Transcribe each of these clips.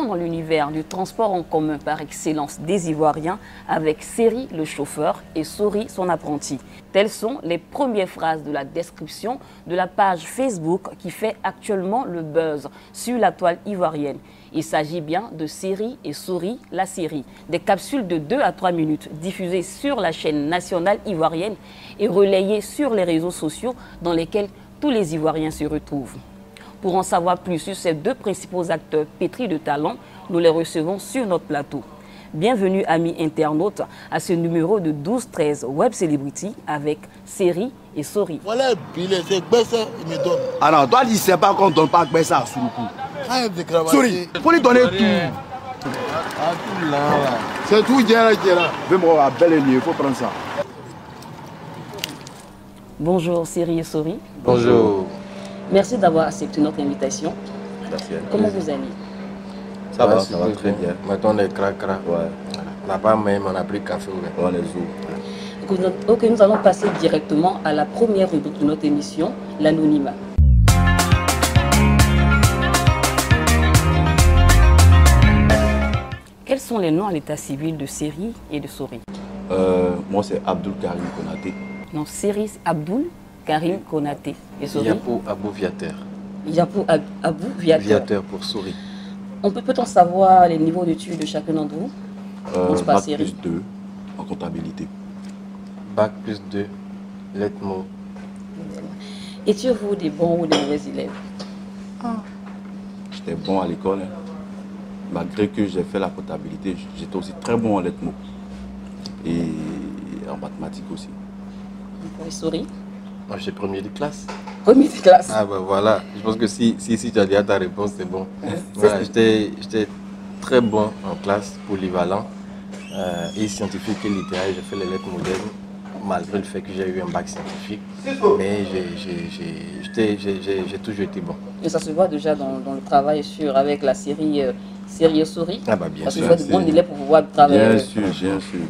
dans l'univers du transport en commun par excellence des Ivoiriens avec Séri le chauffeur et Sori son apprenti. Telles sont les premières phrases de la description de la page Facebook qui fait actuellement le buzz sur la toile ivoirienne. Il s'agit bien de Séri et Sori, la série. Des capsules de 2 à 3 minutes diffusées sur la chaîne nationale ivoirienne et relayées sur les réseaux sociaux dans lesquels tous les Ivoiriens se retrouvent. Pour en savoir plus sur ces deux principaux acteurs pétris de talent, nous les recevons sur notre plateau. Bienvenue amis internautes à ce numéro de 12-13 Web Celebrity avec Séri et Sori. Voilà, il est Bessa, il me donne. Ah non, toi, il ne sait pas qu'on ne donne pas Bessa à Souroukou. Sori, il faut lui donner tout. Ah, tout là. C'est tout, Djera. Fais-moi à bel lieu, il faut prendre ça. Bonjour Séri et Sori. Bonjour. Merci d'avoir accepté notre invitation. Merci. Comment vous allez? Ça va très bien. Maintenant on est cracra. Ouais. On n'a pas même, on a pris café. Ouais. On est zou. Ok, nous allons passer directement à la première rubrique de notre émission, l'anonymat. Quels sont les noms à l'état civil de Séri et de Sori? Moi, c'est Abdul Karim Konaté. Non, Séri Abdul Karim Konaté. Et Sori? Yapo Abou Viateur. Yapo Abou Viateur. Viateur pour Sori. Peut-on savoir les niveaux d'études de chacun d'entre vous? Bac plus 2 en comptabilité. Bac plus 2, lettres mots. Étiez-vous des bons ou des mauvais élèves? J'étais bon à l'école. Hein. Malgré que j'ai fait la comptabilité, j'étais aussi très bon en lettres mots. Et en mathématiques aussi. Et Sori? Moi, j'ai premier de classe. Premier de classe. Ah ben voilà, je pense que si tu as déjà ta réponse, c'est bon. Voilà, j'étais très bon en classe, polyvalent, et scientifique et littéraire. J'ai fait les lettres modernes, malgré le fait que j'ai eu un bac scientifique. Mais j'ai toujours été bon. Et ça se voit déjà dans le travail avec la série Séri et Sori? Ah bah bien sûr. Parce que vous êtes bon élève pour pouvoir travailler.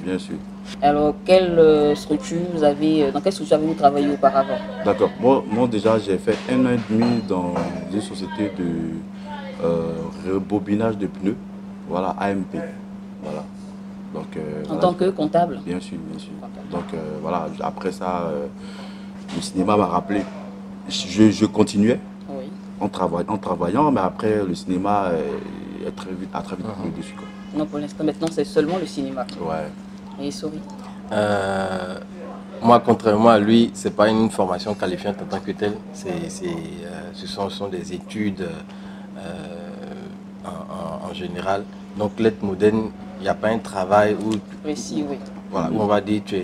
Bien sûr. Alors, quelle structure vous avez, dans quelle structure avez-vous travaillé auparavant? D'accord. Moi déjà, j'ai fait 1 an et demi dans une société de rebobinage de pneus. Voilà, AMP. Voilà. Donc, en tant que comptable? Bien sûr. Donc voilà, après ça, le cinéma m'a rappelé. Je continuais en travaillant, mais après le cinéma a très vite pris dessus. Non, pour l'instant, maintenant c'est seulement le cinéma. Ouais. Et Sori? Moi, contrairement à lui, c'est pas une formation qualifiante en tant que telle. Ce sont des études en général. Donc, lettres modernes, il n'y a pas un travail où, précis, oui. Voilà, où on va dire je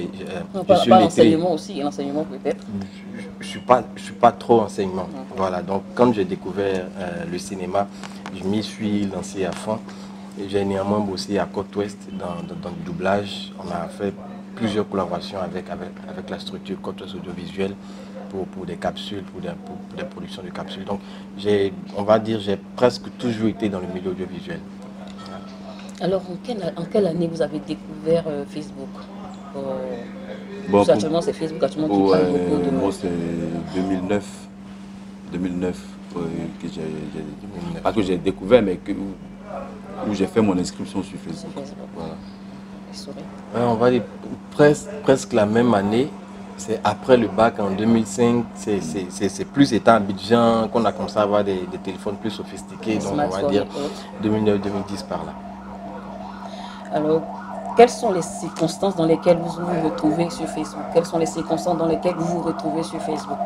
suis l'enseignement aussi, l'enseignement peut-être. Je suis pas trop enseignement. Voilà, donc quand j'ai découvert le cinéma, je m'y suis lancé à fond. J'ai néanmoins bossé à Côte-Ouest dans le doublage. On a fait plusieurs collaborations avec la structure Côte-Ouest audiovisuelle pour des capsules, pour des productions de capsules. Donc, on va dire, j'ai presque toujours été dans le milieu audiovisuel. Alors, en quelle année vous avez découvert Facebook? Actuellement, c'est Facebook actuellement qui parle beaucoup de... Moi, c'est 2009 pas que j'ai découvert, mais où j'ai fait mon inscription sur Facebook. Voilà. On va dire presque la même année. C'est après le bac en 2005. C'est plus étant à Abidjan qu'on a commencé à avoir des téléphones plus sophistiqués. Donc on va dire 2009-2010 par là. Alors, quelles sont les circonstances dans lesquelles vous vous retrouvez sur Facebook? Quelles sont les circonstances dans lesquelles vous vous retrouvez sur Facebook?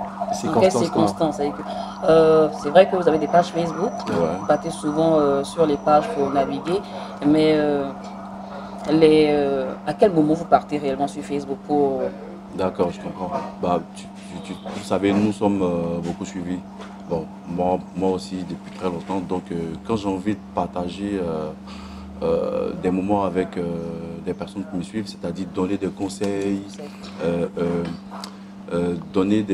Dans quelles circonstances? C'est vrai que vous avez des pages Facebook, vous partez souvent sur les pages pour naviguer, mais à quel moment vous partez réellement sur Facebook pour... D'accord, je comprends. Bah, vous savez, nous sommes beaucoup suivis. Bon, moi aussi depuis très longtemps, donc quand j'ai envie de partager des moments avec des personnes qui me suivent, c'est-à-dire donner des conseils, donner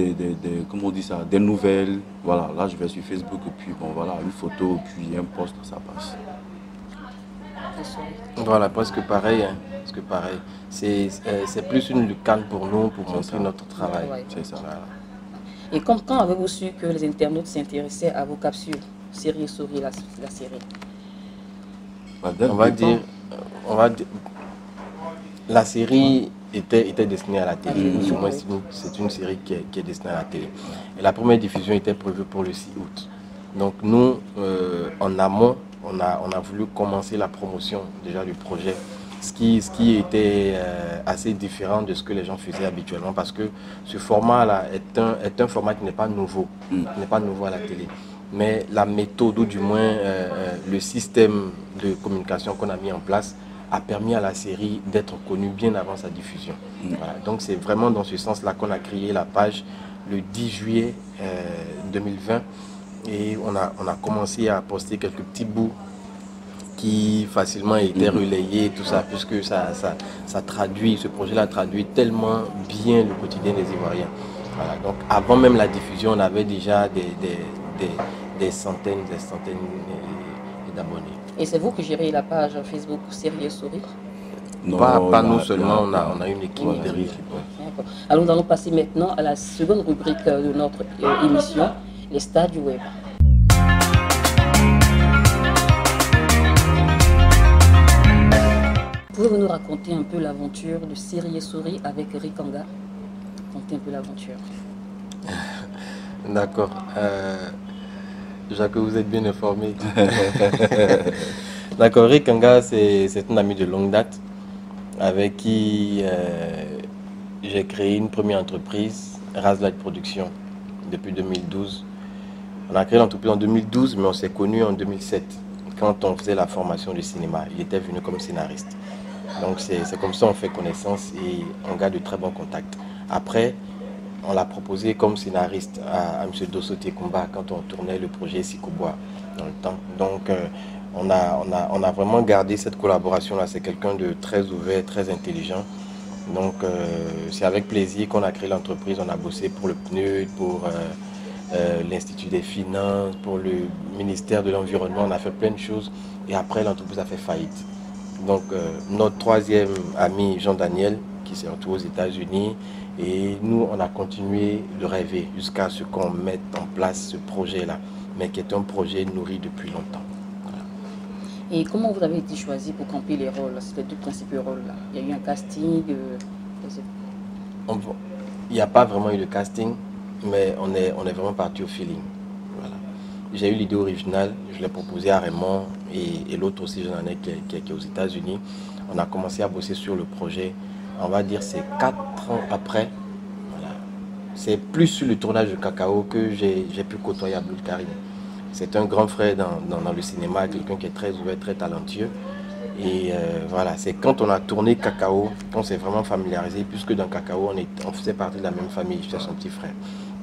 comment on dit ça, des nouvelles. Voilà, là je vais sur Facebook et puis bon voilà, une photo, puis un post, ça passe. Voilà, presque pareil. Hein. Presque pareil. C'est plus une lucane pour nous, pour montrer notre travail. C'est ça. Voilà. Et quand avez-vous su que les internautes s'intéressaient à vos capsules, Séri et Sori, la série? On va dire, la série était destinée à la télé. Du moins, c'est une série qui est destinée à la télé. Et la première diffusion était prévue pour le 6 août. Donc nous, en amont, on a voulu commencer la promotion déjà du projet. Ce qui était assez différent de ce que les gens faisaient habituellement, parce que ce format-là est un format qui n'est pas nouveau, n'est pas nouveau à la télé. Mais la méthode, ou du moins le système de communication qu'on a mis en place, a permis à la série d'être connue bien avant sa diffusion. Voilà. Donc c'est vraiment dans ce sens-là qu'on a créé la page le 10 juillet 2020, et on a commencé à poster quelques petits bouts qui facilement étaient relayés, tout ça, puisque ça traduit, ce projet-là traduit tellement bien le quotidien des Ivoiriens. Voilà. Donc avant même la diffusion, on avait déjà des centaines d'abonnés. Et c'est vous qui gérez la page Facebook Série et Souris? Non, pas nous seulement, on a une équipe derrière. D'accord. Alors nous allons passer maintenant à la seconde rubrique de notre émission, les stars du web. Pouvez-vous nous raconter un peu l'aventure de Série et Souris avec Rikanga? Racontez un peu l'aventure. D'accord. Jacques, vous êtes bien informé. D'accord, Rikanga, c'est un ami de longue date avec qui j'ai créé une première entreprise, Razlight Production, depuis 2012. On a créé l'entreprise en 2012, mais on s'est connus en 2007, quand on faisait la formation de cinéma. Il était venu comme scénariste. Donc c'est comme ça qu'on fait connaissance et on garde de très bons contacts. Après, on l'a proposé comme scénariste à M. Dosso Tekumba quand on tournait le projet Sikobois dans le temps. Donc on a vraiment gardé cette collaboration-là. C'est quelqu'un de très ouvert, très intelligent. Donc c'est avec plaisir qu'on a créé l'entreprise. On a bossé pour le PNUD, pour l'Institut des Finances, pour le ministère de l'Environnement. On a fait plein de choses et après l'entreprise a fait faillite. Donc notre troisième ami, Jean-Daniel, qui s'est retrouvé aux États-Unis, et nous on a continué de rêver jusqu'à ce qu'on mette en place ce projet-là, mais qui est un projet nourri depuis longtemps. Voilà. Et comment vous avez été choisi pour camper les rôles, ces deux principaux rôles-là? Il y a eu un casting Il n'y a pas vraiment eu de casting, mais on est vraiment parti au feeling. Voilà. J'ai eu l'idée originale, je l'ai proposée à Raymond et l'autre aussi, j'en ai qui est aux États-Unis. On a commencé à bosser sur le projet. On va dire c'est 4 ans après. Voilà. C'est plus sur le tournage de Cacao que j'ai pu côtoyer Abdul Karim. C'est un grand frère dans le cinéma, quelqu'un qui est très ouvert, très talentueux. Et voilà, c'est quand on a tourné Cacao qu'on s'est vraiment familiarisé, puisque dans Cacao, on faisait partie de la même famille, j'étais son petit frère.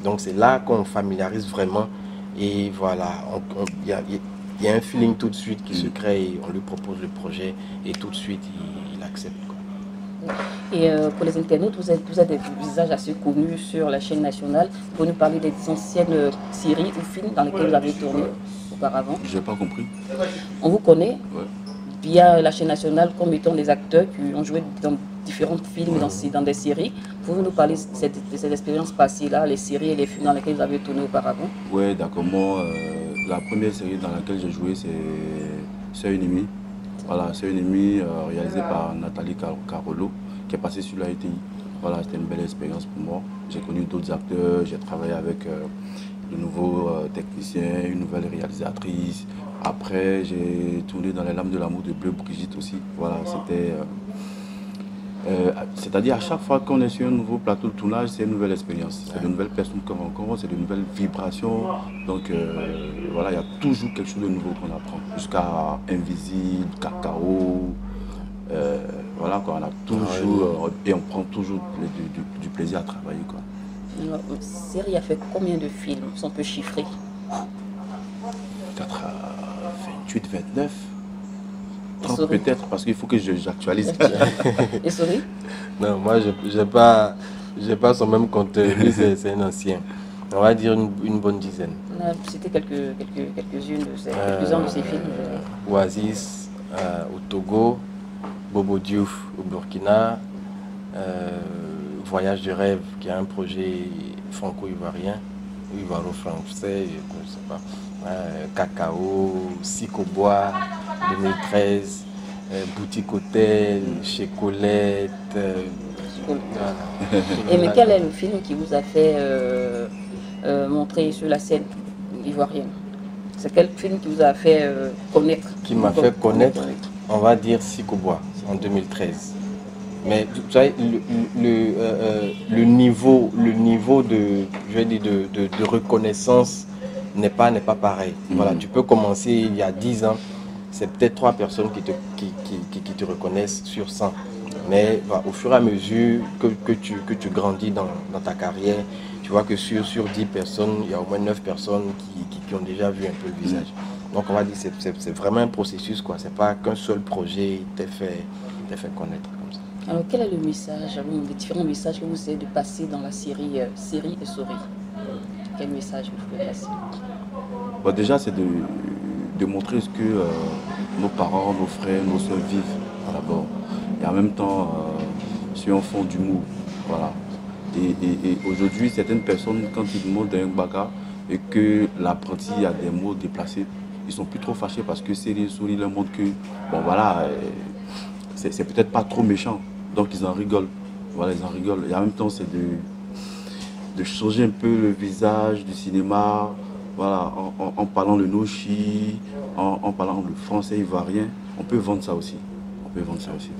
Donc c'est là qu'on familiarise vraiment. Et voilà, il y a un feeling tout de suite qui se crée, et on lui propose le projet et tout de suite il accepte. Et pour les internautes, vous êtes des visages assez connus sur la chaîne nationale. Vous pouvez nous parler des anciennes séries ou films dans lesquels vous avez tourné auparavant? Je n'ai pas compris. On vous connaît via la chaîne nationale comme étant des acteurs qui ont joué dans différents films, dans des séries. Pouvez-vous nous parler de cette expérience passée-là, les séries et les films dans lesquels vous avez tourné auparavant? Oui, d'accord. Moi, la première série dans laquelle j'ai joué, c'est une amie. Voilà, c'est une amie réalisée par Nathalie Carolo, qui est passée sur la ETI. Voilà, c'était une belle expérience pour moi. J'ai connu d'autres acteurs, j'ai travaillé avec de nouveaux techniciens, une nouvelle réalisatrice. Après, j'ai tourné dans Les Lames de l'amour de Bleu Brigitte aussi. Voilà, c'était... c'est-à-dire à chaque fois qu'on est sur un nouveau plateau de tournage, c'est une nouvelle expérience. C'est de nouvelles personnes qu'on rencontre, c'est de nouvelles vibrations. Donc voilà, il y a toujours quelque chose de nouveau qu'on apprend. Jusqu'à Invisible, Cacao. Voilà quoi, on a toujours et on prend toujours du plaisir à travailler quoi. Alors, série a fait combien de films? Si on peut chiffrer? Peut-être 28, 29. 30 peut-être, parce qu'il faut que j'actualise. Et Souris? Non, moi j'ai pas son même contenu, c'est un ancien. On va dire une bonne dizaine. On a cité quelques-uns de ces films. Oasis au Togo, Bobo Diouf au Burkina, Voyage de rêve, qui est un projet franco-ivoirien, ou ivoiro-français, je ne sais pas. Cacao, Sikobois, 2013, Boutique Hôtel, chez Colette. Voilà. Et mais quel est le film qui vous a fait montrer sur la scène ivoirienne? C'est quel film qui vous a fait connaître? Qui m'a fait connaître, on va dire Sikobois, en 2013. Mais vous savez, le niveau de, je vais dire, de reconnaissance n'est pas pareil. Voilà, tu peux commencer il y a 10 ans, c'est peut-être 3 personnes qui te reconnaissent sur 100. Mais voilà, au fur et à mesure que tu grandis dans ta carrière, tu vois que sur 10 personnes, il y a au moins 9 personnes qui ont déjà vu un peu le visage. Donc on va dire que c'est vraiment un processus, quoi. C'est pas qu'un seul projet t'ait fait connaître comme ça. Alors quel est le message, les différents messages que vous essayez de passer dans la série Série et Souris? Quel message vous pouvez passer? Bon, déjà, c'est de montrer ce que nos parents, nos frères, nos soeurs vivent d'abord. Et en même temps, sur un fond d'humour. Voilà. Et aujourd'hui, certaines personnes, quand ils demandent un baga et que l'apprenti a des mots déplacés, ils sont plus trop fâchés parce que Série et Souris leur montre que, bon voilà, c'est peut-être pas trop méchant. Donc ils en rigolent. Voilà, ils en rigolent. Et en même temps, c'est de changer un peu le visage du cinéma, voilà, en parlant le noshi, en parlant le français ivoirien. On peut vendre ça aussi. On peut vendre ça aussi.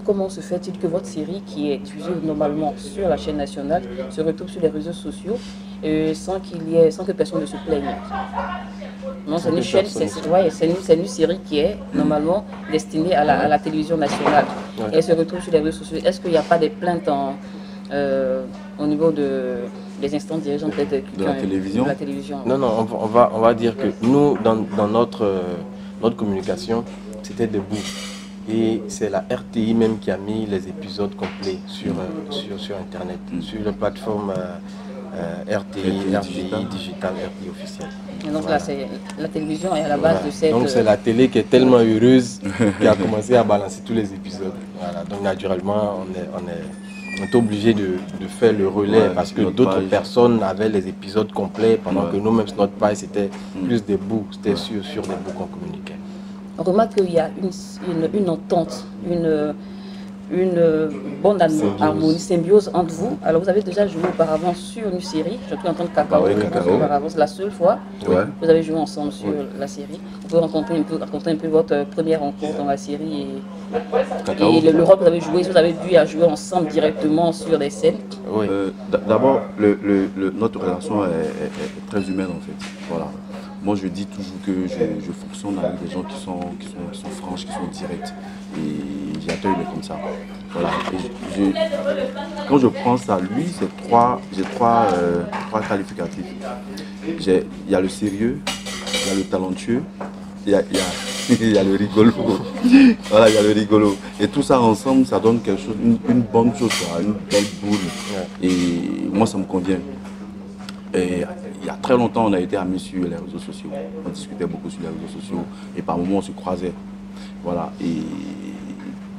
Comment se fait-il que votre série, qui est diffusée normalement sur la chaîne nationale, se retrouve sur les réseaux sociaux sans que personne ne se plaigne? Non, c'est une chaîne, c'est une série qui est normalement destinée à la télévision nationale. Ouais. Et elle se retrouve sur les réseaux sociaux. Est-ce qu'il n'y a pas des plaintes au niveau des instances dirigeantes de la télévision? Non, on va dire que nous, dans notre communication, c'était debout. Et c'est la RTI même qui a mis les épisodes complets sur Internet, sur la plateforme RTI Digital, RTI officiel. Et donc là, c'est la télévision est à la base de cette... Donc c'est la télé qui est tellement heureuse qui a commencé à balancer tous les épisodes. Voilà. Donc naturellement, on est obligé de faire le relais parce que d'autres personnes avaient les épisodes complets pendant que nous-mêmes sur notre page, c'était plus des bouts, c'était sur des bouts qu'on communiquait. On remarque qu'il y a une entente, une bonne harmonie, symbiose entre vous. Alors vous avez déjà joué auparavant sur une série, surtout en tant que Cacao. Auparavant, c'est la seule fois que vous avez joué ensemble sur la série. Vous pouvez raconter un peu votre première rencontre dans la série et le rôle que vous avez joué, si vous avez dû jouer ensemble directement sur des scènes. D'abord, notre relation est très humaine en fait. Voilà. Moi, je dis toujours que je fonctionne avec des gens qui sont franches, qui sont directs. Et Giato, il est comme ça. Voilà. Et quand je pense à lui, j'ai trois qualificatifs. Il y a le sérieux, il y a le talentueux, il y a le rigolo. Voilà, il y a le rigolo. Et tout ça ensemble, ça donne quelque chose, une bonne chose, une belle boule. Et moi, ça me convient. Et il y a très longtemps, on a été amis sur les réseaux sociaux. On discutait beaucoup sur les réseaux sociaux et par moments, on se croisait. Voilà. Et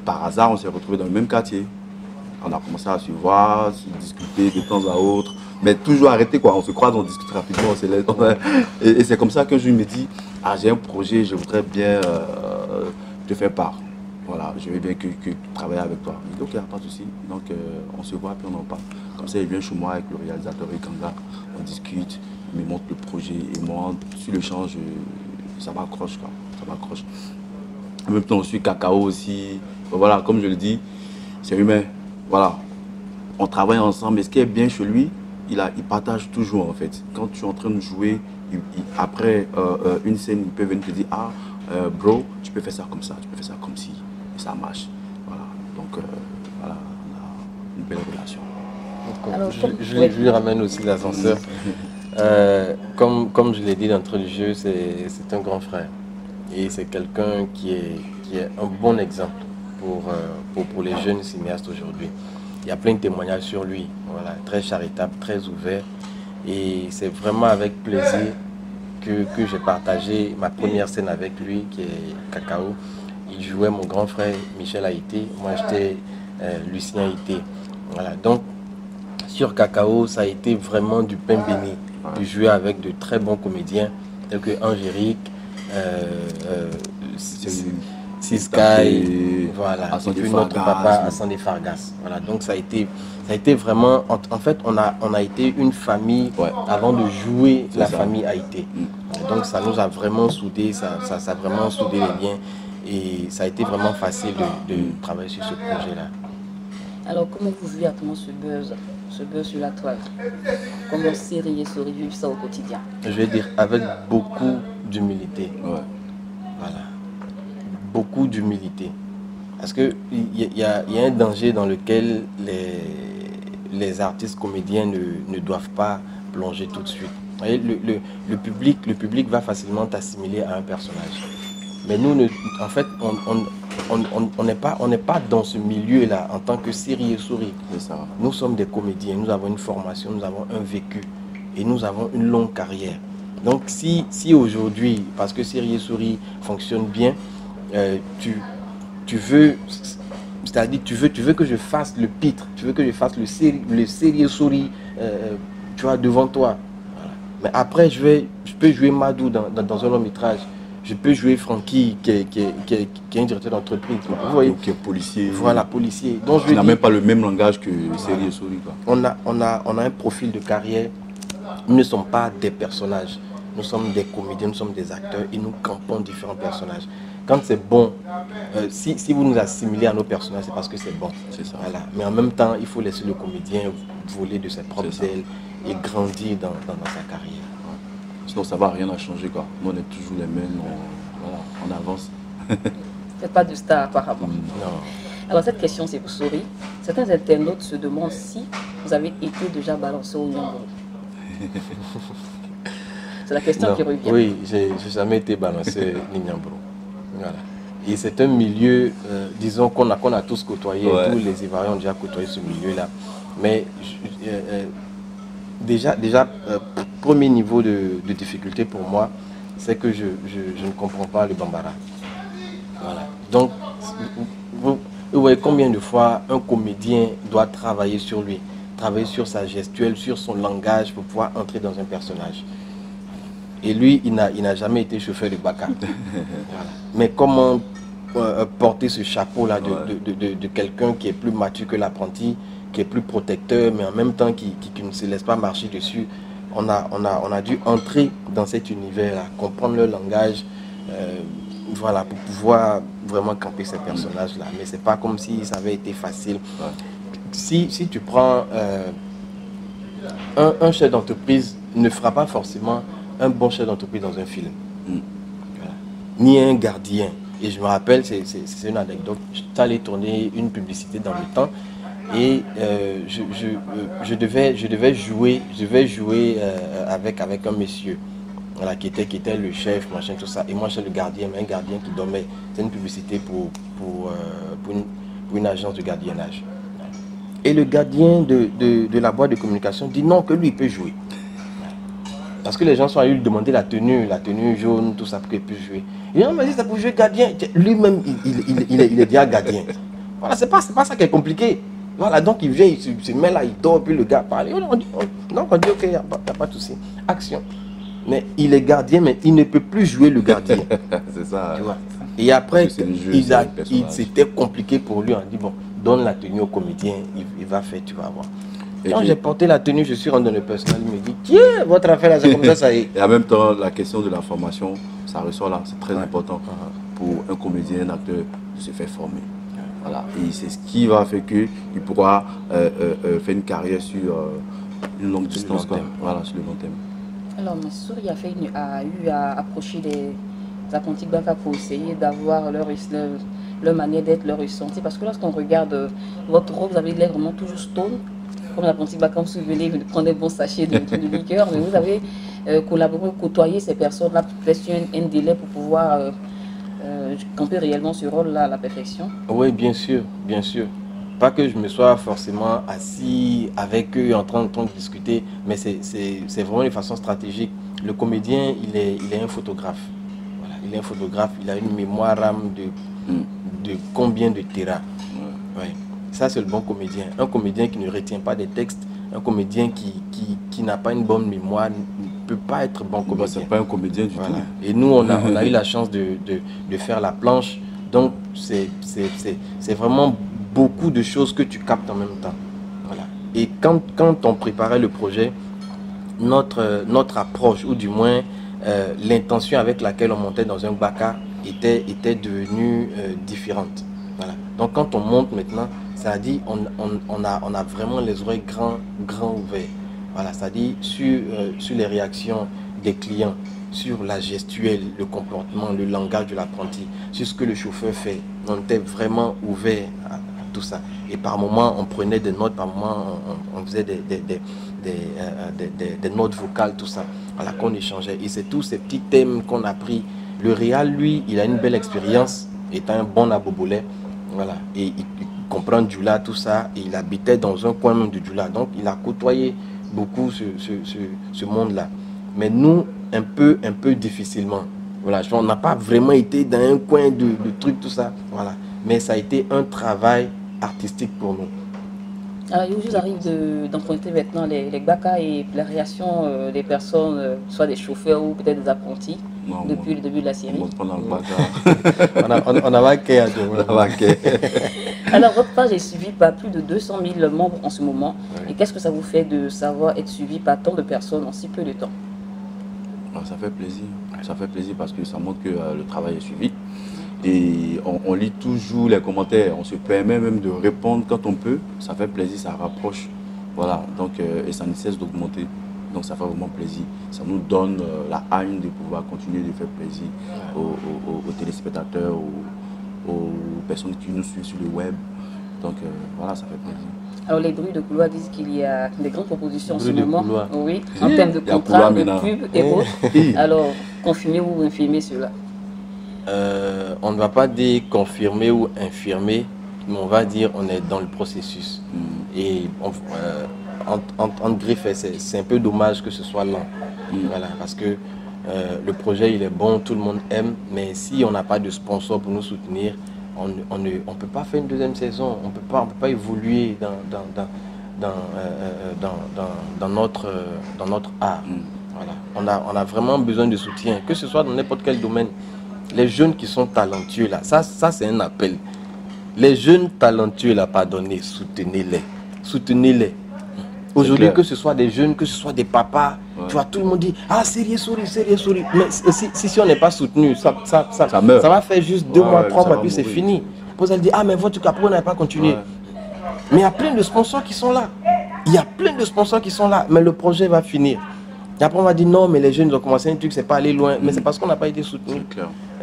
par hasard, on s'est retrouvés dans le même quartier. On a commencé à se voir, se discuter de temps à autre, mais toujours arrêté, quoi. On se croise, on discute rapidement, on se laisse. Et c'est comme ça qu'un jour, il me dit, ah, j'ai un projet, je voudrais bien te faire part. Voilà, je veux bien que travailler avec toi. Il dit, ok, pas de souci. Donc, on se voit, puis on en parle. Comme ça, il vient chez moi avec le réalisateur Ikanga, on discute, il me montre le projet, et moi, sur l'échange, ça m'accroche, quoi. Ça m'accroche. En même temps, on suit Cacao aussi. Voilà, comme je le dis, c'est humain. Voilà, on travaille ensemble. Et ce qui est bien chez lui, il partage toujours, en fait. Quand tu es en train de jouer, après une scène, il peut venir te dire, ah, bro, tu peux faire ça comme ça, tu peux faire ça comme ci. Ça marche. Voilà. Donc, voilà, on a une belle relation. Alors, je lui ramène aussi l'ascenseur. Comme je l'ai dit d'entrée du jeu, c'est un grand frère. Et c'est quelqu'un qui est un bon exemple pour les jeunes cinéastes aujourd'hui. Il y a plein de témoignages sur lui. Voilà, très charitable, très ouvert. Et c'est vraiment avec plaisir que j'ai partagé ma première scène avec lui, qui est Cacao. Il jouait mon grand frère Michel Haïté, moi j'étais Lucien Haïté. Voilà. Donc sur Cacao, ça a été vraiment du pain béni. De jouer avec de très bons comédiens tels que Angérique, Siskai, voilà, et puis notre papa Assane Fargas. Voilà, donc ça a été vraiment, en fait, on a été une famille avant de jouer la famille Haïté. Donc ça nous a vraiment soudés, ça a vraiment soudé les liens et ça a été vraiment facile de travailler sur ce projet-là. Alors comment vous vivez actuellement ce buzz sur la toile? Comment Seri et Sori vivent ça au quotidien? Je vais dire avec beaucoup d'humilité. Ouais. Voilà. Beaucoup d'humilité. Parce qu'il y a un danger dans lequel les artistes comédiens ne doivent pas plonger tout de suite. Vous voyez, le public va facilement t'assimiler à un personnage. Mais nous, en fait, on n'est pas dans ce milieu-là en tant que Seri et Sori. Nous sommes des comédiens, nous avons une formation, nous avons un vécu et nous avons une longue carrière. Donc si aujourd'hui, parce que Seri et Sori fonctionne bien, tu veux que je fasse le pitre, tu veux que je fasse le Seri et Sori, tu vois, devant toi. Voilà. Mais après, je peux jouer Madou dans un long métrage. Je peux jouer Francky qui est un directeur d'entreprise. Vous voyez, qui est policier. Voilà, policier. Donc il n'a même pas le même langage que Seri et Sori. On a un profil de carrière. Nous ne sommes pas des personnages. Nous sommes des comédiens, nous sommes des acteurs et nous campons différents personnages. Quand c'est bon, si vous nous assimilez à nos personnages, c'est parce que c'est bon. C'est ça. Voilà. Mais en même temps, il faut laisser le comédien voler de ses propres ailes et grandir dans sa carrière. Sinon, ça ne va rien à changer, quoi. Nous, on est toujours les mêmes, on avance. Vous n'êtes pas de star, apparemment. Non. Alors, cette question, c'est pour Sori. Certains internautes se demandent si vous avez été déjà balancé au Nyambro. C'est la question qui revient. Oui, j'ai jamais été balancé au Nyambro. Voilà. Et c'est un milieu, disons, qu'on a tous côtoyé. Tous les Ivoiriens ont déjà côtoyé ce milieu-là. Mais déjà premier niveau de difficulté pour moi, c'est que je ne comprends pas le bambara. Voilà. Donc, vous voyez combien de fois un comédien doit travailler sur lui, travailler sur sa gestuelle, sur son langage pour pouvoir entrer dans un personnage. Et lui, il n'a jamais été chauffeur de baka. Voilà. Mais comment porter ce chapeau-là de quelqu'un qui est plus mature que l'apprenti, qui est plus protecteur, mais en même temps qui ne se laisse pas marcher dessus. On a dû entrer dans cet univers-là, comprendre le langage, voilà, pour pouvoir vraiment camper ces personnages-là. Mais c'est pas comme si ça avait été facile. Ouais. Si tu prends un chef d'entreprise, ne fera pas forcément un bon chef d'entreprise dans un film. Voilà. Ni un gardien. Et je me rappelle, c'est une anecdote, j'étais allé tourner une publicité dans le temps. Et je devais jouer avec un monsieur, voilà, qui était le chef, machin, tout ça. Et moi, j'étais le gardien, mais un gardien qui dormait. C'est une publicité pour une agence de gardiennage. Et le gardien de la boîte de communication dit non, que lui, il peut jouer. Parce que les gens sont allés lui demander la tenue jaune, tout ça, pour qu'il puisse jouer. Il dit non, mais c'est pour jouer gardien. Lui-même, il est déjà gardien. Voilà, c'est pas ça qui est compliqué. Voilà, donc il vient, il se met là, il dort, puis le gars parle. On dit ok, il n'y a pas de souci. Action. Mais il est gardien, mais il ne peut plus jouer le gardien. C'est ça. Tu vois. Et après, c'était compliqué pour lui. On dit bon, donne la tenue au comédien, il va faire, tu vas voir. Quand j'ai porté la tenue, je suis rentré dans le personnel, il me dit tiens, votre affaire là, c'est comme ça y est. Et en même temps, la question de la formation, ça ressort là, c'est très important pour un comédien, un acteur, de se faire former. Voilà. Et c'est ce qui va faire qu'il pourra faire une carrière sur une longue distance. Voilà, sur le long terme. Alors, Sori a eu à approcher des apprentis Baka pour essayer d'avoir leur manière d'être, leur ressenti. Parce que lorsqu'on regarde votre rôle, vous avez l'air vraiment toujours stone. Comme l'apprenti Baka, vous vous souvenez, vous prenez un bon sachet de liqueur, mais vous avez collaboré, côtoyé ces personnes-là, peut-être un délai pour pouvoir camper réellement ce rôle-là à la perfection. Oui, bien sûr, bien sûr. Pas que je me sois forcément assis avec eux en train de discuter, mais c'est vraiment une façon stratégique. Le comédien, il est un photographe. Voilà, il est un photographe, il a une mémoire RAM de combien de terras. Ouais. Ça, c'est le bon comédien. Un comédien qui ne retient pas des textes, un comédien qui n'a pas une bonne mémoire, peux pas être bon comédien. C'est pas un comédien du tout. Et nous, on a eu la chance de faire la planche. Donc, c'est vraiment beaucoup de choses que tu captes en même temps. Voilà. Et quand on préparait le projet, notre approche, ou du moins l'intention avec laquelle on montait dans un baka était devenue différente. Voilà. Donc, quand on monte maintenant, ça dit on a vraiment les oreilles grands ouverts. Voilà, c'est-à-dire sur les réactions des clients, sur la gestuelle, le comportement, le langage de l'apprenti, sur ce que le chauffeur fait. On était vraiment ouvert à tout ça. Et par moments, on prenait des notes, par moments, on faisait des notes vocales, tout ça, voilà, qu'on échangeait. Et c'est tous ces petits thèmes qu'on a pris. Le réal, lui, il a une belle expérience, étant un bon abobolais, voilà, et il comprend Djoula, tout ça, et il habitait dans un coin même de Djoula. Donc, il a côtoyé beaucoup ce monde-là. Mais nous, un peu difficilement. Voilà, on n'a pas vraiment été dans un coin de trucs, tout ça. Voilà. Mais ça a été un travail artistique pour nous. Alors, il vous arrive d'emprunter maintenant les baka et la réaction des personnes, soit des chauffeurs ou peut-être des apprentis, depuis le début de la série. On a vaqué à deux. Alors, votre page est suivie par plus de 200 000 membres en ce moment. Oui. Et qu'est-ce que ça vous fait de savoir être suivi par tant de personnes en si peu de temps? Ça fait plaisir. Ça fait plaisir parce que ça montre que le travail est suivi. Et on lit toujours les commentaires. On se permet même de répondre quand on peut. Ça fait plaisir, ça rapproche. Voilà. Donc, et ça ne cesse d'augmenter. Donc ça fait vraiment plaisir. Ça nous donne la haine de pouvoir continuer de faire plaisir aux téléspectateurs, aux personnes qui nous suivent sur le web. Donc voilà, ça fait plaisir. Alors les bruits de couloir disent qu'il y a des grandes propositions en ce moment. Oui, en termes de contrats, de pub et autres. Alors, confirmez ou infirmez cela? On ne va pas dire confirmer ou infirmer, mais on va dire on est dans le processus. Et entre griffes, c'est un peu dommage que ce soit lent. Voilà, parce que le projet il est bon, tout le monde aime, mais si on n'a pas de sponsor pour nous soutenir, on ne peut pas faire une deuxième saison, on peut pas évoluer dans notre art. Voilà. On a vraiment besoin de soutien, que ce soit dans n'importe quel domaine. Les jeunes qui sont talentueux là, ça c'est un appel. Les jeunes talentueux là, pardonnez, soutenez-les. Soutenez-les. Aujourd'hui, que ce soit des jeunes, que ce soit des papas, tu vois, tout le monde dit ah, sérieux souris. Mais si on n'est pas soutenu, ça va faire juste 2 mois, 3 mois, puis c'est fini. Vous allez dire ah, mais votre capot n'a pas continué. Mais il y a plein de sponsors qui sont là. Mais le projet va finir. Et après, on va dire non, mais les jeunes ont commencé un truc, c'est pas aller loin. Mais c'est parce qu'on n'a pas été soutenu.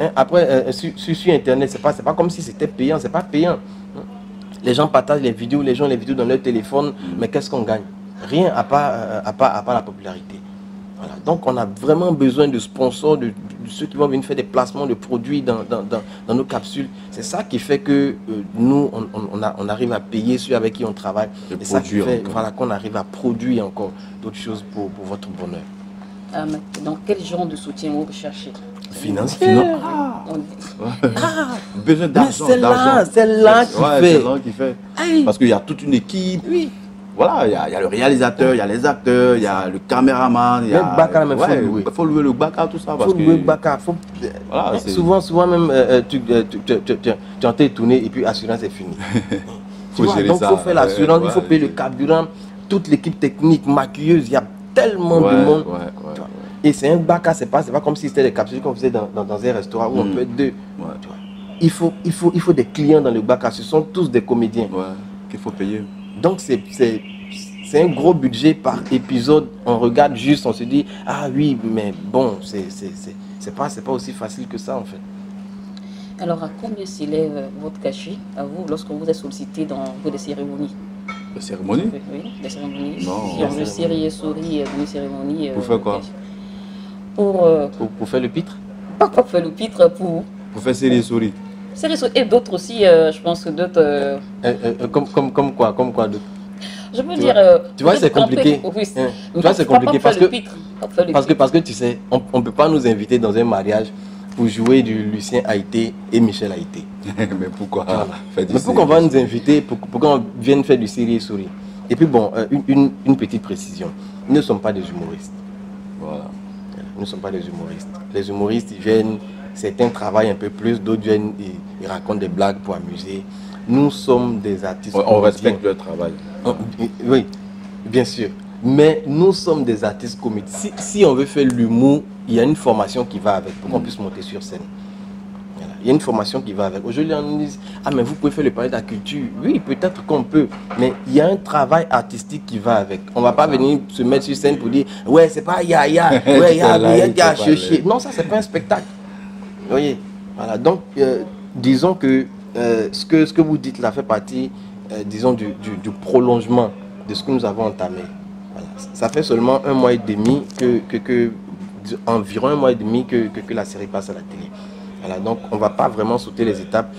Hein? Après, sur Internet, c'est pas comme si c'était payant, c'est pas payant. Les gens partagent les vidéos, les vidéos dans leur téléphone, mais qu'est-ce qu'on gagne? Rien à part la popularité. Voilà. Donc, on a vraiment besoin de sponsors, de ceux qui vont venir faire des placements de produits dans nos capsules. C'est ça qui fait que nous, on arrive à payer ceux avec qui on travaille. Et ça qui fait qu'on arrive à produire encore d'autres choses pour votre bonheur. Dans quel genre de soutien vous recherchez? Financier. Besoin d'argent. C'est là qui fait. Parce qu'il y a toute une équipe. Oui. Voilà, il y a le réalisateur, il y a les acteurs, il y a le caméraman, il y a... Il faut louer le baka, tout ça. Il faut louer le baka. Voilà, souvent même, tu en t'es tourné et puis l'assurance est finie. Donc il faut faire l'assurance, il faut payer le carburant, toute l'équipe technique, maquilleuse, il y a tellement de monde. Et c'est un baka, c'est pas comme si c'était des capsules qu'on faisait dans un restaurant où on peut être deux. Il faut des clients dans le baka, ce sont tous des comédiens. Qu'il faut payer. Donc c'est un gros budget par épisode. On regarde juste, on se dit ah oui, mais bon, c'est pas aussi facile que ça en fait. Alors à combien s'élève votre cachet à vous lorsqu'on vous est sollicité dans des cérémonies? Des cérémonies? Oui, des cérémonies. Non. Si on série et souris d'une cérémonie. Pour faire quoi? Pour faire le pitre? Pas pour faire le pitre, pour faire série et souris. Et d'autres aussi, je pense que d'autres... Comme quoi d'autres? Je veux dire... tu vois, c'est compliqué. Tu vois, c'est compliqué parce que tu sais, on ne peut pas nous inviter dans un mariage pour jouer du Lucien Haïté et Michel Haïté. Mais pourquoi? Mais pourquoi on va nous inviter pour qu'on vienne faire du série et souris? Et puis bon, une petite précision. Nous ne sommes pas des humoristes. Voilà. Nous ne sommes pas des humoristes. Les humoristes, ils viennent, certains travaillent un peu plus, d'autres viennent, ils racontent des blagues pour amuser. Nous sommes des artistes. On respecte leur travail. Oui, bien sûr. Mais nous sommes des artistes comiques. Si on veut faire l'humour, il y a une formation qui va avec pour qu'on puisse monter sur scène. Voilà. Il y a une formation qui va avec. Aujourd'hui, on nous dit, ah mais vous pouvez faire le palais de la culture. Oui, peut-être qu'on peut. Mais il y a un travail artistique qui va avec. On ne va pas venir se mettre sur scène pour dire, ouais, c'est pas Yaya, ouais, Yaya, chercher. Non, ça, c'est pas un spectacle. Vous voyez. Voilà. Donc, disons que ce que vous dites là fait partie, disons, du prolongement de ce que nous avons entamé. Voilà. Ça fait seulement 1 mois et demi environ 1 mois et demi que la série passe à la télé. Voilà. Donc, on ne va pas vraiment sauter les étapes.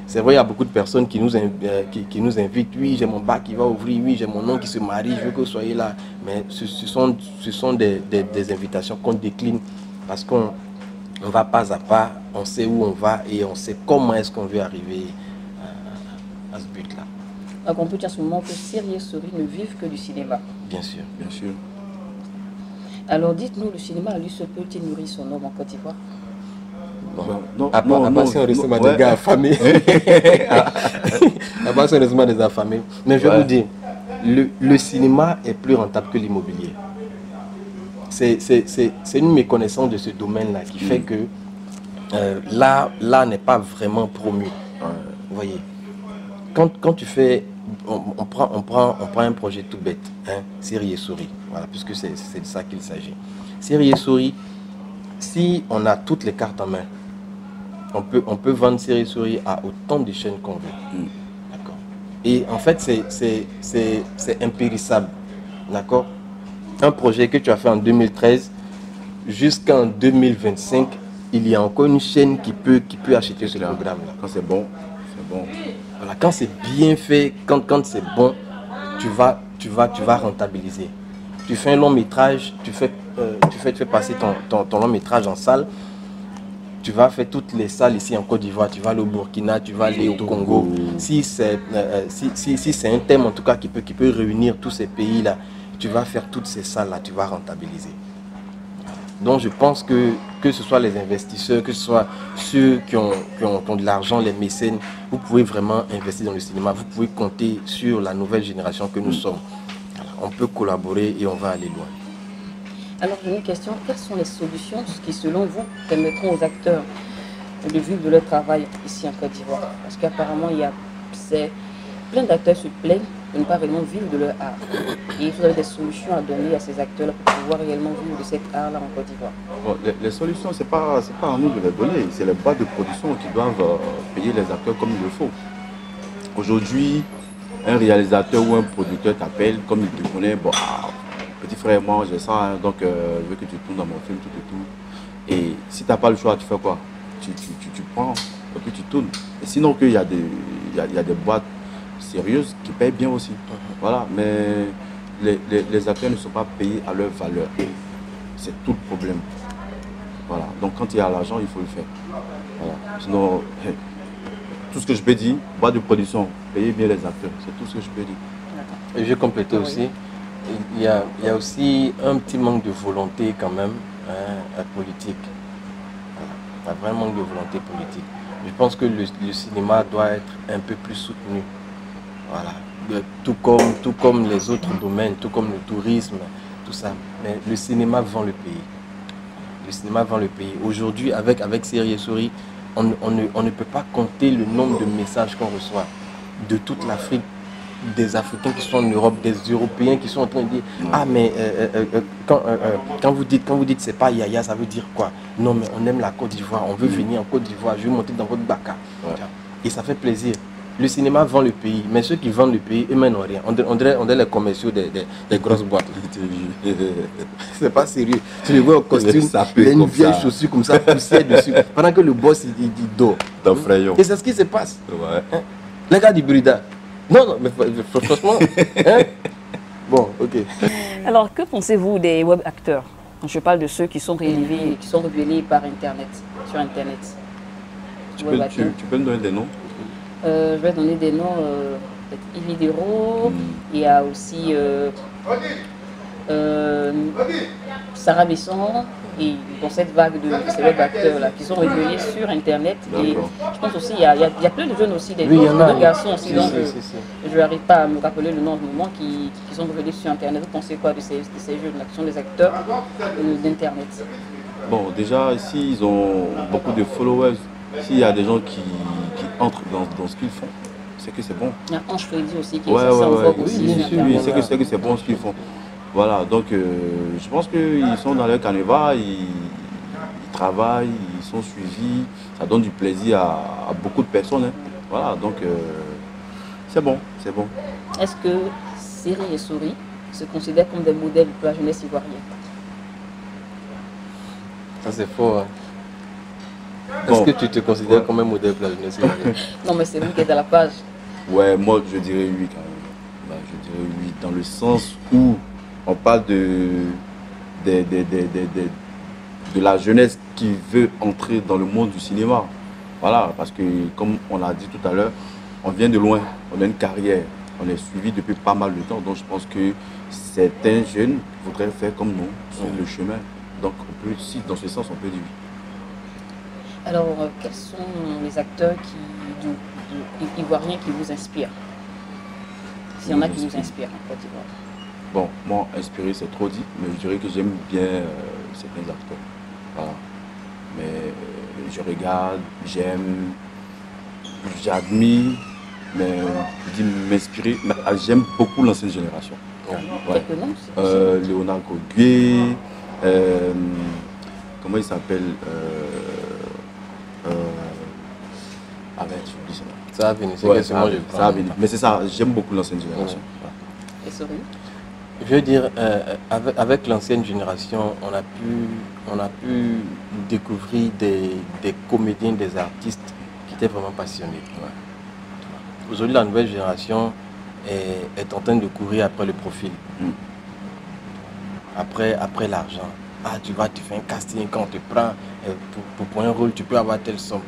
C'est vrai, il y a beaucoup de personnes qui nous invitent. Oui, j'ai mon bac qui va ouvrir. Oui, j'ai mon nom qui se marie. Je veux que vous soyez là. Mais ce sont des invitations qu'on décline parce qu'on va pas à pas. On sait où on va et on sait comment est-ce qu'on veut arriver à ce but-là. Donc on peut dire à ce moment que Seri et Sori ne vivent que du cinéma. Bien sûr. Bien sûr. Alors dites-nous, le cinéma à lui se peut-il nourrir son homme en Côte d'Ivoire? Non, à part si on reste des gars affamés. À part si on reste des affamés. Mais je vais vous dire, le cinéma est plus rentable que l'immobilier. C'est une méconnaissance de ce domaine-là qui fait que l'art n'est pas vraiment promu. Vous voyez, quand tu fais, on prend un projet tout bête, hein, Seri et Sori, voilà, puisque c'est de ça qu'il s'agit. Seri et Sori, si on a toutes les cartes en main, on peut vendre Seri et Sori à autant de chaînes qu'on veut. D'accord. Et en fait, c'est impérissable. D'accord. Un projet que tu as fait en 2013, jusqu'en 2025, il y a encore une chaîne qui peut acheter ce programme-là. Quand c'est bon, c'est bon. Voilà, quand c'est bien fait, quand c'est bon, tu vas rentabiliser. Tu fais un long métrage, tu fais passer ton long métrage en salle. Tu vas faire toutes les salles ici en Côte d'Ivoire, tu vas aller au Burkina, tu vas aller au Congo. Si c'est un thème en tout cas qui peut réunir tous ces pays-là, tu vas faire toutes ces salles-là, tu vas rentabiliser. Donc je pense que ce soit les investisseurs, que ce soit ceux qui ont de l'argent, les mécènes, vous pouvez vraiment investir dans le cinéma. Vous pouvez compter sur la nouvelle génération que nous sommes. Alors, on peut collaborer et on va aller loin. Alors j'ai une question, quelles sont les solutions qui selon vous permettront aux acteurs de vivre de leur travail ici en Côte d'Ivoire? Parce qu'apparemment plein d'acteurs se plaignent de ne pas vraiment vivre de leur art. Et vous avez des solutions à donner à ces acteurs pour pouvoir réellement vivre de cet art-là en Côte d'Ivoire? Bon, les solutions, c'est pas à nous de les donner, c'est les boîtes de production qui doivent payer les acteurs comme il le faut. Aujourd'hui, un réalisateur ou un producteur t'appelle, comme il te connaît, bon, petit frère, moi j'ai ça, hein, donc je veux que tu tournes dans mon film, tout et tout. Et si tu n'as pas le choix, tu fais quoi? Tu prends et puis tu tournes. Et sinon qu'il y a des boîtes sérieuses qui payent bien aussi. Voilà, mais les acteurs ne sont pas payés à leur valeur. C'est tout le problème. Voilà, donc quand il y a l'argent, il faut le faire. Voilà. Sinon, tout ce que je peux dire, boîte de production, payez bien les acteurs, c'est tout ce que je peux dire. Et je vais compléter aussi. Il y a aussi un petit manque de volonté quand même, hein, politique. Voilà. Il y a vraiment un manque de volonté politique. Je pense que le cinéma doit être un peu plus soutenu. Voilà. Tout comme les autres domaines, tout comme le tourisme, tout ça. Mais le cinéma vend le pays. Le cinéma vend le pays. Aujourd'hui, avec Seri et Sori, on ne peut pas compter le nombre de messages qu'on reçoit de toute l'Afrique, des Africains qui sont en Europe, des Européens qui sont en train de dire ah mais quand vous dites c'est pas Yaya, ça veut dire quoi? Non mais on aime la Côte d'Ivoire, on veut venir en Côte d'Ivoire, je veux monter dans votre baka. Et ça fait plaisir. Le cinéma vend le pays, mais ceux qui vendent le pays, eux-mêmes n'ont rien. On dirait les commerciaux des grosses boîtes. C'est pas sérieux. Tu les vois au costume, il y a une vieille chaussure comme ça, poussière dessus, pendant que le boss il dort. Et c'est ce qui se passe. Ouais. Hein? Les gars du Brida. Non, mais franchement. Hein? Bon, ok. Alors, que pensez-vous des web acteurs? Je parle de ceux qui sont révélés par Internet, sur Internet. Tu peux me donner des noms? Je vais donner des noms. Ividero. Il y a aussi Sarah Besson et dans cette vague de célèbres acteurs-là qui sont révélés sur Internet. Et je pense aussi, il y a plein de jeunes aussi, des garçons aussi, donc je n'arrive pas à me rappeler le nom du moment, qui sont révélés sur Internet. Vous pensez quoi de ces jeunes-là qui sont des acteurs d'Internet? Bon, déjà, ici, ils ont beaucoup de followers. S'il y a des gens qui entrent dans ce qu'ils font, c'est que c'est bon. Il y a Ange Freddy aussi qui est en vogue aussi. Oui, c'est que c'est bon ce qu'ils font. Voilà, donc je pense qu'ils sont dans leur canevas, ils travaillent, ils sont suivis, ça donne du plaisir à beaucoup de personnes. Hein. Voilà, donc c'est bon, c'est bon. Est-ce que Seri et Souris se considèrent comme des modèles de la jeunesse ivoirienne? Ça c'est faux. Hein. Est-ce que tu te considères comme un modèle pour la jeunesse ivoirienne? Non, mais c'est vous qui êtes à la page. Ouais, moi je dirais oui quand même. Ouais, je dirais oui, dans le sens où on parle de la jeunesse qui veut entrer dans le monde du cinéma. Voilà, parce que comme on l'a dit tout à l'heure, on vient de loin, on a une carrière, on est suivi depuis pas mal de temps. Donc je pense que certains jeunes voudraient faire comme nous, suivre le chemin. Donc on peut, si dans ce sens, on peut dire oui. Alors, quels sont les acteurs ivoiriens qui vous inspirent? S'il y en a qui vous inspirent en Côte d'Ivoire. Bon, moi, inspiré, c'est trop dit, mais je dirais que j'aime bien certains acteurs. Voilà. Mais je regarde, j'aime, j'admire, mais je dis m'inspirer. J'aime beaucoup l'ancienne génération. Ouais. Quelques noms, Léonard Goguet, comment il s'appelle j'oublie ça. Ça va venir, ça va venir. Mais c'est ça, j'aime beaucoup l'ancienne génération. Ouais. Et Souris? Je veux dire, avec l'ancienne génération, on a pu découvrir des comédiens, des artistes qui étaient vraiment passionnés. Ouais. Aujourd'hui, la nouvelle génération est en train de courir après le profil, après l'argent. Ah, tu fais un casting, quand on te prend pour un rôle, tu peux avoir telle somme.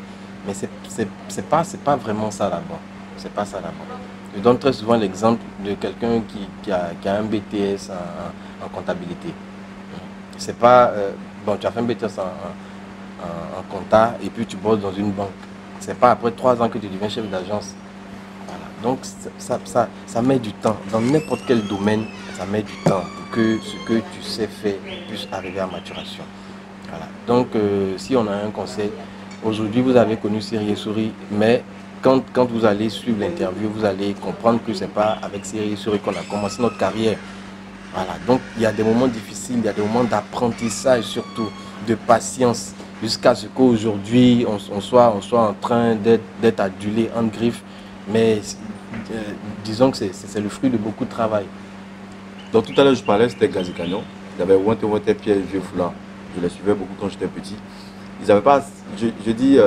Mais c'est pas vraiment ça là-bas. C'est pas ça là-bas. Je donne très souvent l'exemple de quelqu'un qui a un BTS en comptabilité. C'est pas... bon, tu as fait un BTS en compta et puis tu bosses dans une banque. C'est pas après 3 ans que tu deviens chef d'agence. Voilà. Donc ça met du temps. Dans n'importe quel domaine, ça met du temps pour que ce que tu sais faire puisse arriver à maturation. Voilà. Donc si on a un conseil, aujourd'hui vous avez connu Seri et Souris, mais quand vous allez suivre l'interview, vous allez comprendre que ce n'est pas avec Seri et Souris qu'on a commencé notre carrière. Voilà. Donc il y a des moments difficiles, il y a des moments d'apprentissage surtout, de patience, jusqu'à ce qu'aujourd'hui on soit en train d'être adulé en griffe. Mais disons que c'est le fruit de beaucoup de travail. Donc tout à l'heure je parlais, c'était Gazi Canyon. Il y avait Wante Pierre et Vieux Foula. Je les suivais beaucoup quand j'étais petit. Ils n'avaient pas, je dis,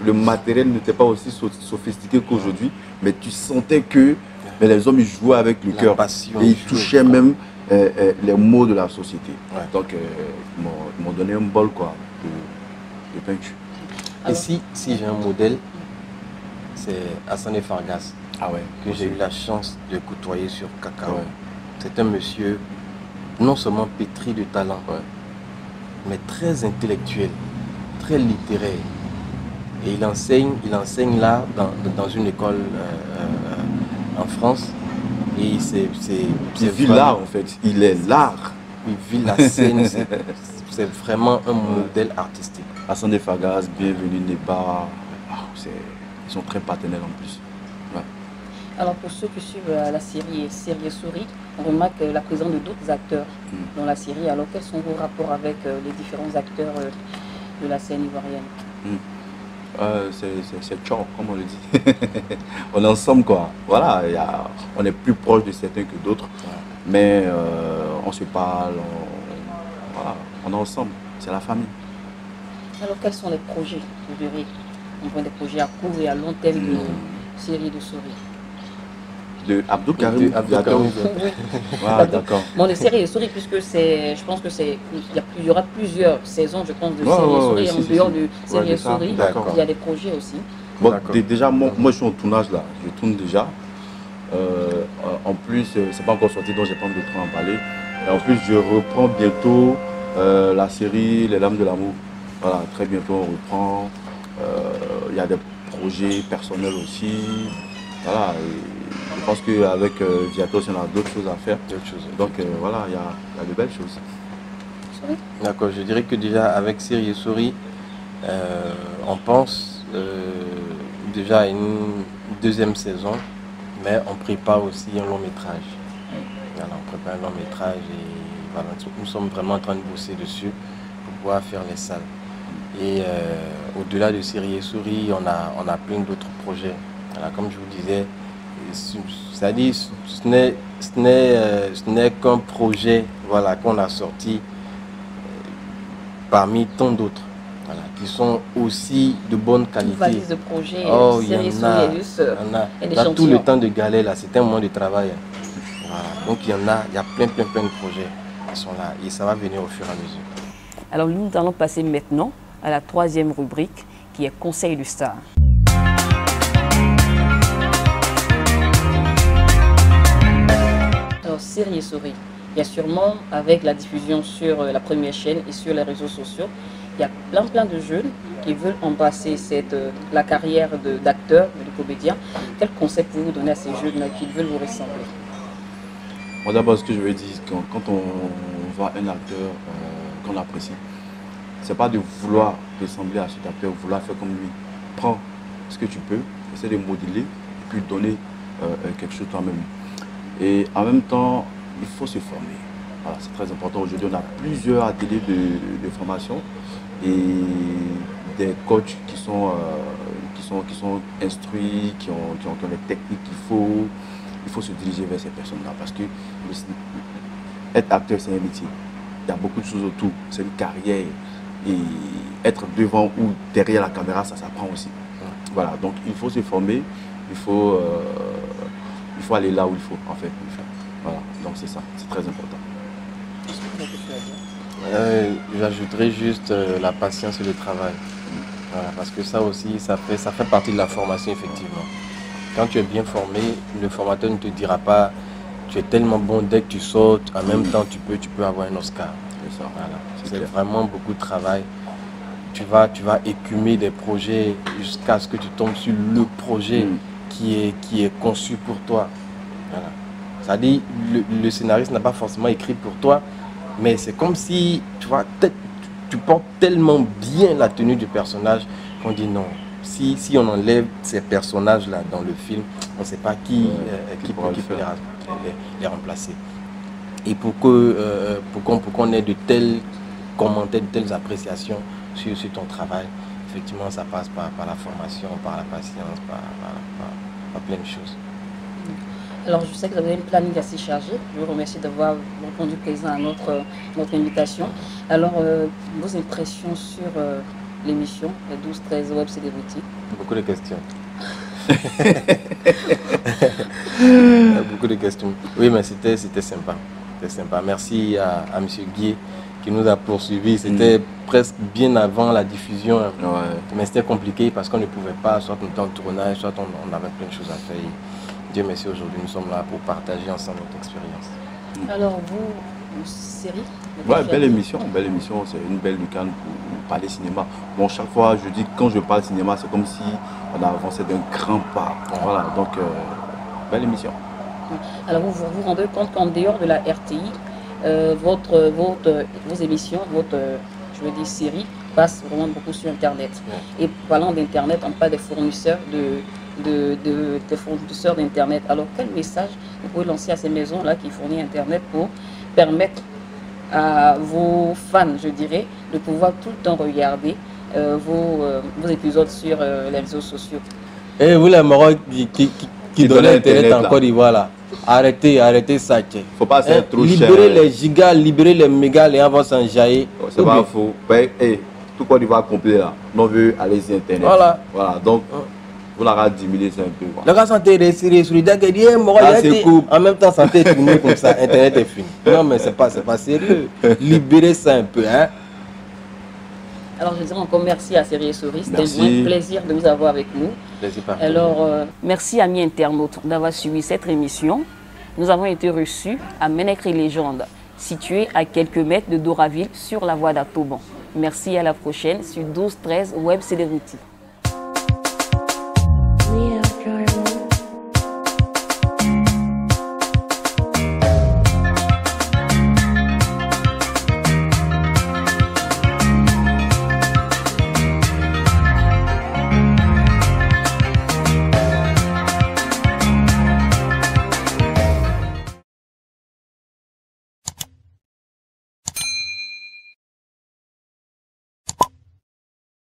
le matériel n'était pas aussi sophistiqué qu'aujourd'hui, mais tu sentais que mais les hommes ils jouaient avec le cœur et ils touchaient même les mots de la société. Ouais. Donc ils m'ont donné un bol quoi, de peinture. Et si j'ai un modèle, c'est Hassan Fargas, que j'ai eu la chance de côtoyer sur Cacao. Ouais. C'est un monsieur non seulement pétri de talent, mais très intellectuel, très littéraire. Et il enseigne là dans une école en France. Et il vit l'art en fait, il est l'art. Il vit la scène, c'est vraiment un modèle artistique. Hassan Fargas, bienvenue Neba, ils sont très partenaires en plus. Ouais. Alors pour ceux qui suivent la série Seri et Souris, on remarque la présence de d'autres acteurs dans la série. Alors quels sont vos rapports avec les différents acteurs de la scène ivoirienne? C'est tchao, comme on le dit. On est ensemble quoi. Voilà, on est plus proche de certains que d'autres. Mais on se parle, on est ensemble. C'est la famille. Alors quels sont les projets, vous verrez, des projets à court et à long terme de Seri de Souris? De Abdou Karim. Voilà, d'accord. Bon, de Seri et Souris, puisque je pense que il y aura plusieurs saisons, je pense, de Seri et Souris. En dehors de Seri et Souris, il y a des projets aussi. Bon, déjà, moi je suis en tournage là, je tourne déjà. En plus, c'est pas encore sorti, donc j'ai pas envie de trop en parler. Et en plus, je reprends bientôt la série Les Lames de l'amour. Voilà, très bientôt on reprend. Il y a des projets personnels aussi. Voilà, et je pense qu'avec Viatos, il y en a d'autres choses à faire. Donc voilà, il y a de belles choses. D'accord, je dirais que déjà avec Seri et Souris, on pense déjà à une deuxième saison, mais on prépare aussi un long métrage. Voilà, on prépare un long métrage et voilà, nous sommes vraiment en train de bosser dessus pour pouvoir faire les salles. Et au-delà de Seri et Souris, on a plein d'autres projets. Voilà, comme je vous disais, c'est-à-dire ce n'est qu'un projet, voilà, qu'on a sorti parmi tant d'autres, voilà, qui sont aussi de bonne qualité. Valise de projet, oh, il y en a, il y a tout le temps de galère là, c'est un mois de travail. Voilà. Donc il y a plein de projets qui sont là et ça va venir au fur et à mesure. Alors nous allons passer maintenant à la troisième rubrique qui est Conseil du Star. Alors Seri et Souris, il y a sûrement avec la diffusion sur la première chaîne et sur les réseaux sociaux, il y a plein de jeunes qui veulent embrasser la carrière d'acteur, de comédien. Quel conseil pouvez-vous donner à ces jeunes qui veulent vous ressembler? Moi d'abord, ce que je veux dire, quand on voit un acteur qu'on apprécie, c'est pas de vouloir ressembler à cet acteur, vouloir faire comme lui. Prends ce que tu peux, essaie de modeler et puis donner quelque chose toi-même. Et en même temps, il faut se former. Voilà, c'est très important. Aujourd'hui, on a plusieurs ateliers de formation et des coachs qui sont instruits, qui ont les techniques qu'il faut. Il faut se diriger vers ces personnes-là parce que être acteur, c'est un métier. Il y a beaucoup de choses autour. C'est une carrière. Et être devant ou derrière la caméra, ça s'apprend aussi. Voilà, donc il faut se former, il faut aller là où il faut, en fait. Voilà, donc c'est ça, c'est très important. J'ajouterais juste la patience et le travail. Voilà, parce que ça aussi, ça fait partie de la formation, effectivement. Quand tu es bien formé, le formateur ne te dira pas tu es tellement bon dès que tu sautes, en même temps tu peux avoir un Oscar. Voilà. C'est vraiment beaucoup de travail. Tu vas écumer des projets jusqu'à ce que tu tombes sur le projet qui est conçu pour toi. Voilà. C'est-à-dire le scénariste n'a pas forcément écrit pour toi, mais c'est comme si tu portes tellement bien la tenue du personnage qu'on dit non. Si on enlève ces personnages-là dans le film, on ne sait pas qui peut les remplacer. Et pour qu'on ait de tels commentaires, de telles appréciations sur ton travail, effectivement, ça passe par la formation, par la patience, par plein de choses. Alors, je sais que vous avez un planning assez chargé. Je vous remercie d'avoir répondu présent à notre invitation. Alors, vos impressions sur l'émission, les 12-13 Web Celebrity? Beaucoup de questions. Beaucoup de questions. Oui, mais c'était sympa. C'était sympa. Merci à M. Guy qui nous a poursuivis. C'était presque bien avant la diffusion. Ouais. Mais c'était compliqué parce qu'on ne pouvait pas, soit on était en tournage, soit on avait plein de choses à faire. Dieu merci, aujourd'hui nous sommes là pour partager ensemble notre expérience. Alors vous, série? Ouais, belle émission, c'est une belle lucane pour parler cinéma. Bon, chaque fois je dis que quand je parle cinéma, c'est comme si on a avancé d'un grand pas. Voilà, donc belle émission. Alors vous vous rendez compte qu'en dehors de la RTI, vos émissions, je veux dire série, passent vraiment beaucoup sur Internet. Et parlant d'Internet, on parle des fournisseurs des fournisseurs d'Internet. Alors quel message vous pouvez lancer à ces maisons-là qui fournissent Internet pour permettre à vos fans, je dirais, de pouvoir tout le temps regarder vos épisodes sur les réseaux sociaux? Et vous les Maroc qui donnent Internet en Côte d'Ivoire là, arrêtez ça. Faut pas être trop cher. Libérer les gigas, libérer les mégas, les gens vont s'enjailler. C'est pas faux. Tout Côte d'Ivoire complet là, on veut aller sur Internet. Voilà, donc vous l'avez diminué, c'est un peu. Le gars santé en même temps santé tourné comme ça, Internet est fini. Non mais c'est pas sérieux. Libérez ça un peu, hein. Alors je dirais encore merci à Seri et Souris. C'était un plaisir de vous avoir avec nous. Alors merci amis internautes d'avoir suivi cette émission. Nous avons été reçus à Ménècre Légende situé à quelques mètres de Doraville sur la voie d'Atoban. Merci, à la prochaine sur 12-13 Web Celebrity.